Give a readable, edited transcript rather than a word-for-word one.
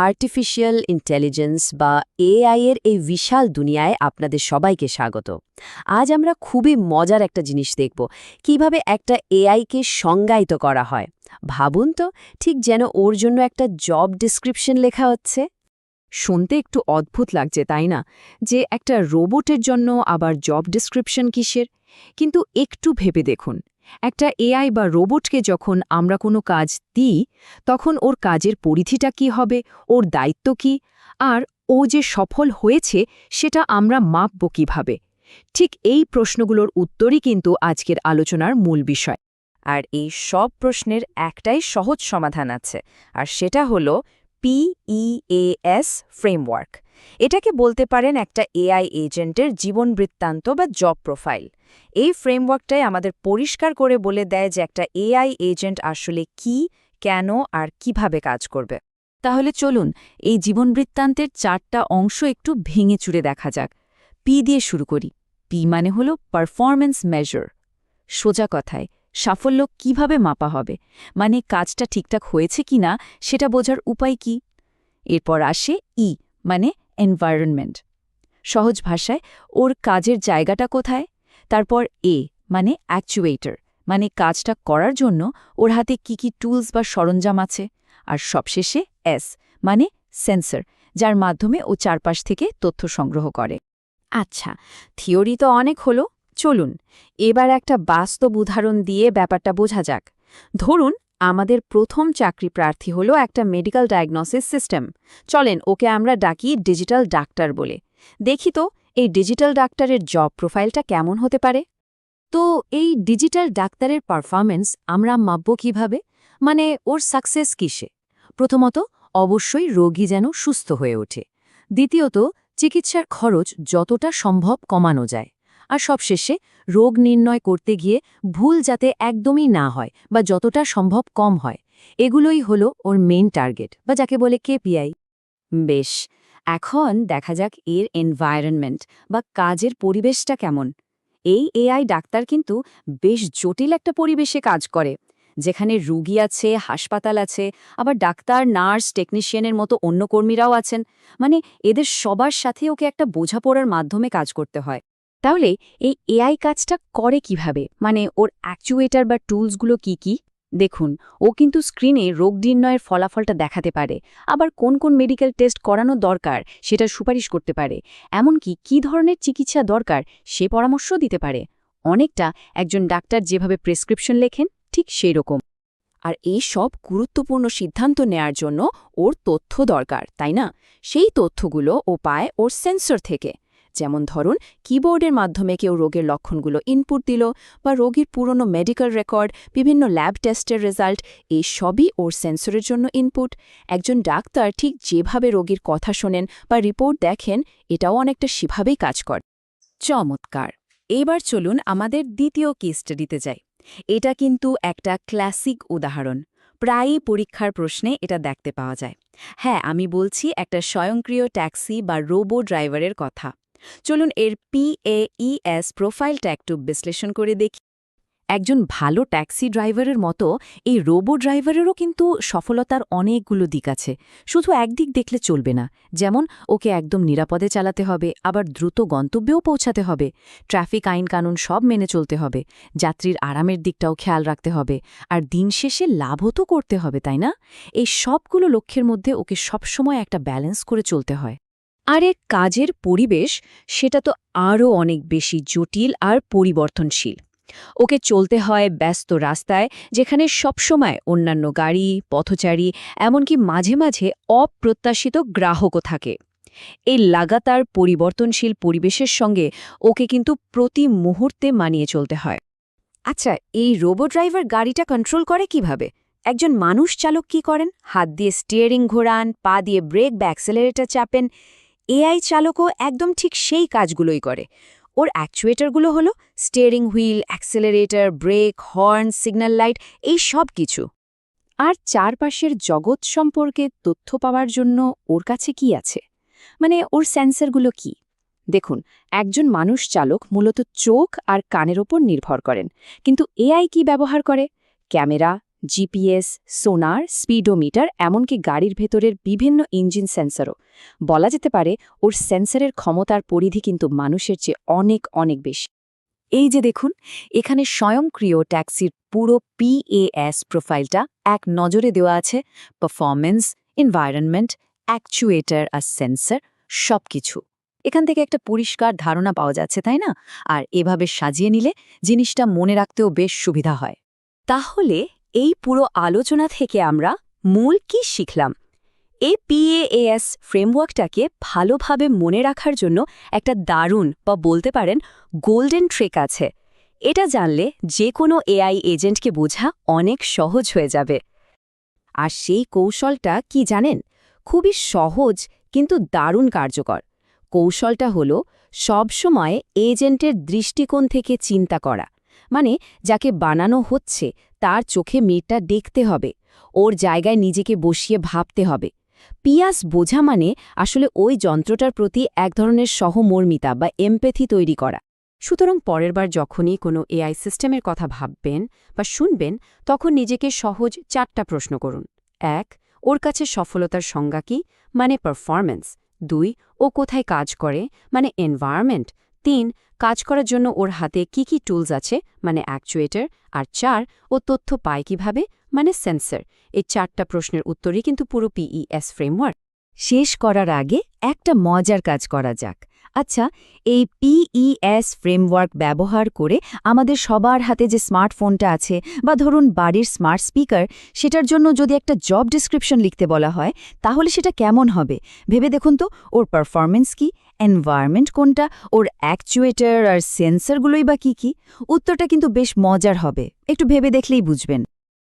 Artificial intelligence বা AI এর এই বিশাল দুনিয়ায় আপনাদের সবাইকে স্বাগত। আজ আমরা খুবই মজার একটা জিনিস দেখব, কিভাবে একটা এআইকে সংজ্ঞায়িত করা হয়। ভাবুন তো, ঠিক যেন ওর জন্য একটা জব ডেসক্রিপশন লেখা হচ্ছে। শুনতে একটু অদ্ভুত লাগছে তাই না, যে একটা রোবটের জন্য আবার জব ডেসক্রিপশন কিসের? কিন্তু একটু ভেবে দেখুন, একটা এআই বা রোবটকে যখন আমরা কোনো কাজ দিই, তখন ওর কাজের পরিধিটা কি হবে, ওর দায়িত্ব কি, আর ও যে সফল হয়েছে সেটা আমরা মাপব কিভাবে? ঠিক এই প্রশ্নগুলোর উত্তরই কিন্তু আজকের আলোচনার মূল বিষয়। আর এই সব প্রশ্নের একটাই সহজ সমাধান আছে, আর সেটা হলো PEAS ফ্রেমওয়ার্ক। এটাকে বলতে পারেন একটা এআই এজেন্টের জীবন বৃত্তান্ত বা জব প্রোফাইল। এই ফ্রেমওয়ার্কটাই আমাদের পরিষ্কার করে বলে দেয় যে একটা এআই এজেন্ট আসলে কি, কেন আর কিভাবে কাজ করবে। তাহলে চলুন এই জীবন বৃত্তান্তের 4টা অংশ একটু ভেঙে চুরে দেখা যাক। পি দিয়ে শুরু করি। পি মানে হলো পারফরম্যান্স মেজার। সোজা কথায় সাফল্য কিভাবে মাপা হবে, মানে কাজটা ঠিকঠাক হয়েছে কিনা সেটা বোঝার উপায় কি। এরপর আসে ই মানে এনভায়রনমেন্ট। সহজ ভাষায় ওর কাজের জায়গাটা কোথায়। তারপর এ মানে অ্যাকচুয়েটর, মানে কাজটা করার জন্য ওর হাতে কি টুলস বা সরঞ্জাম আছে। আর সবশেষে এস মানে সেন্সর, যার মাধ্যমে ও চারপাশ থেকে তথ্য সংগ্রহ করে। আচ্ছা, থিওরি তো অনেক হলো, চলুন এবার একটা বাস্তব উদাহরণ দিয়ে ব্যাপারটা বোঝা যাক। ধরুন আমাদের প্রথম চাকরি প্রার্থী হলো একটা মেডিকেল ডায়াগনোসিস সিস্টেম। চলেন ওকে আমরা ডাকি ডিজিটাল ডাক্তার বলে। দেখি তো এই ডিজিটাল ডাক্তারের জব প্রোফাইলটা কেমন হতে পারে। তো এই ডিজিটাল ডাক্তারের পারফরম্যান্স আমরা মাপব কিভাবে, মানে ওর সাকসেস কিসে? প্রথমত, অবশ্যই রোগী যেন সুস্থ হয়ে ওঠে। দ্বিতীয়ত, চিকিৎসার খরচ যতটা সম্ভব কমানো যায়। আর সবশেষে, রোগ নির্ণয় করতে গিয়ে ভুল যাতে একদমই না হয় বা যতটা সম্ভব কম হয়। এগুলোই হলো ওর মেইন টার্গেট, বা যাকে বলে কেপিআই। বেশ, এখন দেখা যাক এর এনভায়রনমেন্ট বা কাজের পরিবেশটা কেমন। এই এআই ডাক্তার কিন্তু বেশ জটিল একটা পরিবেশে কাজ করে, যেখানে রুগী আছে, হাসপাতাল আছে, আবার ডাক্তার, নার্স, টেকনিশিয়ানের মতো অন্য কর্মীরাও আছেন। মানে এদের সবার সাথে ওকে একটা বোঝাপড়ার মাধ্যমে কাজ করতে হয়। তাহলে এই এআই কাজটা করে কিভাবে, মানে ওর অ্যাকচুয়েটার বা টুলসগুলো কি? দেখুন, ও কিন্তু স্ক্রিনে রোগ নির্ণয়ের ফলাফলটা দেখাতে পারে, আবার কোন মেডিকেল টেস্ট করানো দরকার সেটা সুপারিশ করতে পারে, এমনকি কী ধরনের চিকিৎসা দরকার সে পরামর্শ দিতে পারে। অনেকটা একজন ডাক্তার যেভাবে প্রেসক্রিপশন লেখেন ঠিক সেই রকম। আর এই সব গুরুত্বপূর্ণ সিদ্ধান্ত নেয়ার জন্য ওর তথ্য দরকার, তাই না? সেই তথ্যগুলো ও পায় ওর সেন্সর থেকে। যেমন ধরুন, কিবোর্ডের মাধ্যমে কেউ রোগের লক্ষণগুলো ইনপুট দিল, বা রোগীর পুরনো মেডিকেল রেকর্ড, বিভিন্ন ল্যাব টেস্টের রেজাল্ট, এই সবই ওর সেন্সরের জন্য ইনপুট। একজন ডাক্তার ঠিক যেভাবে রোগীর কথা শোনেন বা রিপোর্ট দেখেন, এটাও অনেকটা সেভাবেই কাজ করে। চমৎকার! এবার চলুন আমাদের দ্বিতীয় কেস স্টাডিতে যাই। এটা কিন্তু একটা ক্লাসিক উদাহরণ। প্রায়ই পরীক্ষার প্রশ্নে এটা দেখতে পাওয়া যায়। হ্যাঁ, আমি বলছি একটা স্বয়ংক্রিয় ট্যাক্সি বা রোবো ড্রাইভারের কথা। চলুন এর PAES প্রোফাইলটা একটু বিশ্লেষণ করে দেখি। একজন ভালো ট্যাক্সি ড্রাইভারের মতো এই রোবো ড্রাইভারেরও কিন্তু সফলতার অনেকগুলো দিক আছে। শুধু একদিক দেখলে চলবে না। যেমন ওকে একদম নিরাপদে চালাতে হবে, আবার দ্রুত গন্তব্যেও পৌঁছাতে হবে, ট্রাফিক আইন কানুন সব মেনে চলতে হবে, যাত্রীর আরামের দিকটাও খেয়াল রাখতে হবে, আর দিন শেষে লাভও তো করতে হবে, তাই না? এই সবগুলো লক্ষ্যের মধ্যে ওকে সবসময় একটা ব্যালেন্স করে চলতে হয়। আর এর কাজের পরিবেশ, সেটা তো আরও অনেক বেশি জটিল আর পরিবর্তনশীল। ওকে চলতে হয় ব্যস্ত রাস্তায়, যেখানে সবসময় অন্যান্য গাড়ি, পথচারী, এমনকি মাঝে মাঝে অপ্রত্যাশিত গ্রাহকও থাকে। এই লাগাতার পরিবর্তনশীল পরিবেশের সঙ্গে ওকে কিন্তু প্রতি মুহূর্তে মানিয়ে চলতে হয়। আচ্ছা, এই রোবো ড্রাইভার গাড়িটা কন্ট্রোল করে কিভাবে? একজন মানুষ চালক কি করেন? হাত দিয়ে স্টিয়ারিং ঘোরান, পা দিয়ে ব্রেক বা অ্যাক্সেলারেটর চাপেন। এআই চালকও একদম ঠিক সেই কাজগুলোই করে। ওর অ্যাকচুয়েটরগুলো হলো steering wheel, accelerator, brake, horn, signal light, এই সব কিছু। আর চারপাশের জগৎ সম্পর্কে তথ্য পাওয়ার জন্য ওর কাছে কি আছে, মানে ওর সেন্সরগুলো কি? দেখুন, একজন মানুষ চালক মূলত চোখ আর কানের ওপর নির্ভর করেন, কিন্তু এআই কি ব্যবহার করে? ক্যামেরা, জিপিএস, সোনার, স্পিডোমিটার, এমনকি গাড়ির ভেতরের বিভিন্ন ইঞ্জিন সেন্সরও। বলা যেতে পারে ওর সেন্সরের ক্ষমতার পরিধি কিন্তু মানুষের চেয়ে অনেক অনেক বেশি। এই যে দেখুন, এখানে স্বয়ংক্রিয় ট্যাক্সির পুরো PAS প্রোফাইলটা এক নজরে দেওয়া আছে। পারফরমেন্স, এনভায়রনমেন্ট, অ্যাকচুয়েটার আর সেন্সর সবকিছু। এখান থেকে একটা পরিষ্কার ধারণা পাওয়া যাচ্ছে, তাই না? আর এভাবে সাজিয়ে নিলে জিনিসটা মনে রাখতেও বেশ সুবিধা হয়। তাহলে এই পুরো আলোচনা থেকে আমরা মূল কি শিখলাম? এই PAS ফ্রেমওয়ার্কটাকে ভালোভাবে মনে রাখার জন্য একটা দারুণ বা বলতে পারেন গোল্ডেন ট্রিক আছে। এটা জানলে যে কোনো AI এজেন্টকে বোঝা অনেক সহজ হয়ে যাবে। আর সেই কৌশলটা কি জানেন? খুবই সহজ কিন্তু দারুণ কার্যকর। কৌশলটা হলো সবসময় এজেন্টের দৃষ্টিকোণ থেকে চিন্তা করা। মানে যাকে বানানো হচ্ছে তার চোখে মিটটা দেখতে হবে, ওর জায়গায় নিজেকে বসিয়ে ভাবতে হবে। পিয়াস বোঝা মানে আসলে ওই যন্ত্রটার প্রতি এক ধরনের সহমর্মিতা বা এমপ্যাথি তৈরি করা। সুতরাং পরের বার যখনই কোনো AI সিস্টেমের কথা ভাববেন বা শুনবেন, তখন নিজেকে সহজ 4টা প্রশ্ন করুন। 1. ওর কাছে সফলতার সংজ্ঞা কি? মানে পারফরম্যান্স। 2. ও কোথায় কাজ করে? মানে এনভায়রনমেন্ট। 3. কাজ করার জন্য ওর হাতে কি কি টুলস আছে? মানে অ্যাকচুয়েটর। আর 4. ও তথ্য পায় কিভাবে? মানে সেন্সর। এই 4টা প্রশ্নের উত্তরই কিন্তু পুরো PES ফ্রেমওয়ার্ক। শেষ করার আগে একটা মজার কাজ করা যাক। আচ্ছা, এই PES ফ্রেমওয়ার্ক ব্যবহার করে আমাদের সবার হাতে যে স্মার্টফোনটা আছে বা ধরুন বাড়ির স্মার্ট স্পিকার, সেটার জন্য যদি একটা জব ডেসক্রিপশন লিখতে বলা হয়, তাহলে সেটা কেমন হবে? ভেবে দেখুন তো, ওর পারফরমেন্স কি, এনভায়রনমেন্ট কোনটা, ওর অ্যাকচুয়েটর আর সেন্সরগুলোই বা কি কি? উত্তরটা কিন্তু বেশ মজার হবে, একটু ভেবে দেখলেই বুঝবেন।